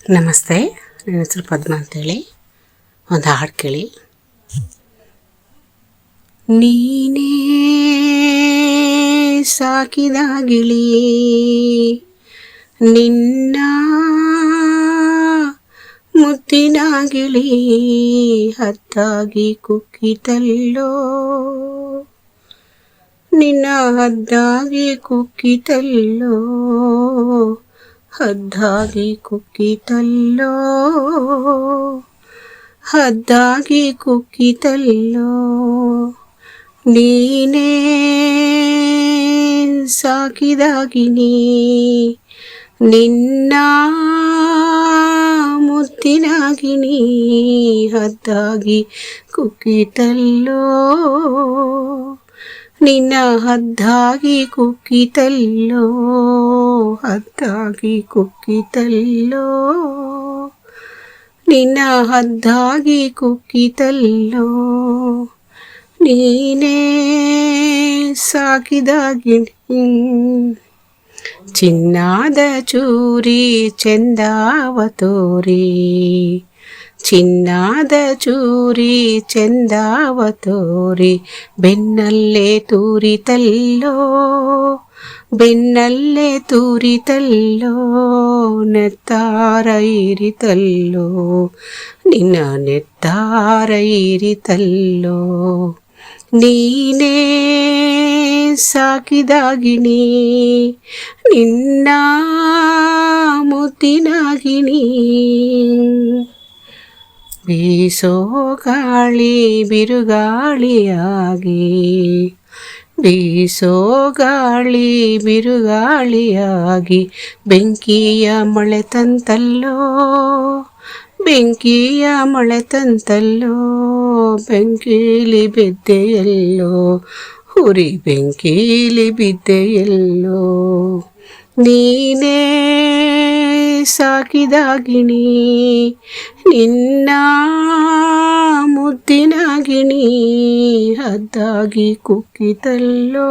ನಮಸ್ತೆ, ನನ್ನ ಹೆಸರು ಪದ್ಮ ಅಂತೇಳಿ. ಒಂದು ಹಾಡು ಕೇಳಿ. ನೀನೇ ಸಾಕಿದ ಗಿಳಿ, ನಿನ್ನ ಮುತ್ತಿನ ಗಿಳಿ ಹದ್ದಾಗಿ ಕುಕ್ಕಿತಲ್ಲೋ, ನಿನ್ನ ಹದ್ದಾಗಿ ಕುಕ್ಕಿತಲ್ಲೋ, ಹದ್ದಾಗಿ ಕುಕ್ಕಿತಲ್ಲೋ, ಹದ್ದಾಗಿ ಕುಕ್ಕಿತಲ್ಲೋ. ನೀನೇ ಸಾಕಿದ ಗಿಣಿ, ನಿನ್ನ ಮುತ್ತಿನ ಗಿಣಿ ಹದ್ದಾಗಿ ಕುಕ್ಕಿತಲ್ಲೋ, ನಿನ್ನ ಹದ್ದಾಗಿ ಕುಕ್ಕಿತಲ್ಲೋ, ಹದ್ದಾಗಿ ಕುಕ್ಕಿತಲ್ಲೋ, ನಿನ್ನ ಹದ್ದಾಗಿ ಕುಕ್ಕಿತಲ್ಲೋ. ನೀನೇ ಸಾಕಿದ ಗಿಣಿ, ಚಿನ್ನದ ಚೂರಿ ಚೆಂದಾವ ತೋರಿ, ಚಿನ್ನದ ಚೂರಿ ಚೆಂದಾವ ತೋರಿ ಬೆನ್ನಲ್ಲೇ ತೂರಿತಲ್ಲೋ, ಬೆನ್ನಲ್ಲೇ ತೂರಿತಲ್ಲೋ, ನೆತ್ತಾರ ಇರಿತಲ್ಲೋ, ನಿನ್ನ ನೆತ್ತಾರ ಇರಿತಲ್ಲೋ. ನೀನೇ ಸಾಕಿದ ಗಿಣಿ, ನಿನ್ನ ಮುತ್ತಿನ ಗಿಣಿ. ಬೀಸೋ ಗಾಳಿ ಬಿರುಗಾಳಿಯಾಗಿ, ಬೀಸೋ ಗಾಳಿ ಬಿರುಗಾಳಿಯಾಗಿ ಬೆಂಕಿಯ ಮಳೆ ತಂತಲ್ಲೋ, ಬೆಂಕಿಯ ಮಳೆ ತಂತಲ್ಲೋ, ಬೆಂಕೀಲಿ ಬಿದ್ದೆಯಲ್ಲೋ, ಉರಿ ಬೆಂಕೀಲಿ ಬಿದ್ದೆಯಲ್ಲೋ. ನೀನೇ ಸಾಕಿದ ಗಿಣಿ, ನಿನ್ನ ಮುದ್ದಿನ ಗಿಣಿ ಹದ್ದಾಗಿ ಕುಕ್ಕಿತಲ್ಲೋ,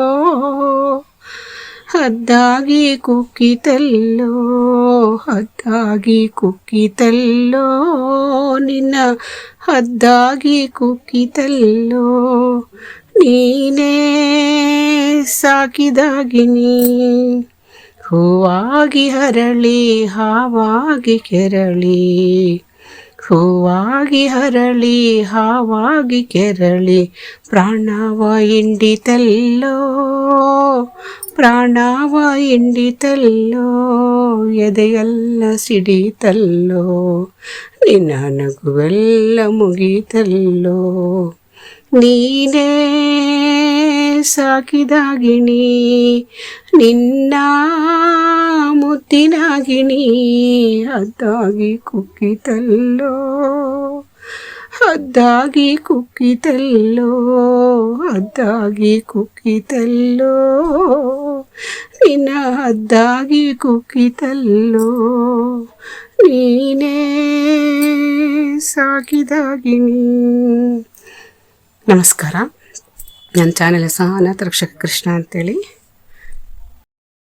ಹದ್ದಾಗಿ ಕುಕ್ಕಿತಲ್ಲೋ, ಹದ್ದಾಗಿ ಕುಕ್ಕಿತಲ್ಲೋ, ನಿನ್ನ ಹದ್ದಾಗಿ ಕುಕ್ಕಿತಲ್ಲೋ. ನೀನೇ ಸಾಕಿದ ಗಿಣಿ, ಹೂವಾಗಿ ಹರಳಿ ಹಾವಾಗಿ ಕೆರಳಿ, ಹೂವಾಗಿ ಹರಳಿ ಹಾವಾಗಿ ಕೆರಳಿ ಪ್ರಾಣವ ಹಿಂಡಿತಲ್ಲೋ, ಪ್ರಾಣವ ಹಿಂಡಿತಲ್ಲೋ, ಎದೆಯೆಲ್ಲ ಸಿಡಿತಲ್ಲೋ, ನಿನ್ನ ನಗುವೆಲ್ಲ ಮುಗಿತಲ್ಲೋ. ನೀನೇ ಸಾಕಿದ ಗಿಣಿ, ನಿನ್ನ ಮುತ್ತಿನ ಗಿಣಿ ಹದ್ದಾಗಿ ಕುಕ್ಕಿತಲ್ಲೋ, ಹದ್ದಾಗಿ ಕುಕ್ಕಿತಲ್ಲೋ, ಹದ್ದಾಗಿ ಕುಕ್ಕಿತಲ್ಲೋ, ನಿನ್ನ ಹದ್ದಾಗಿ ಕುಕ್ಕಿತಲ್ಲೋ. ನೀನೇ ಸಾಕಿದ ಗಿಣಿ. ನಮಸ್ಕಾರ. ನನ್ನ ಚಾನೆಲ್ ಹೆಸರು ಅನಾಥ ರಕ್ಷಕ ಕೃಷ್ಣ ಅಂತೇಳಿ.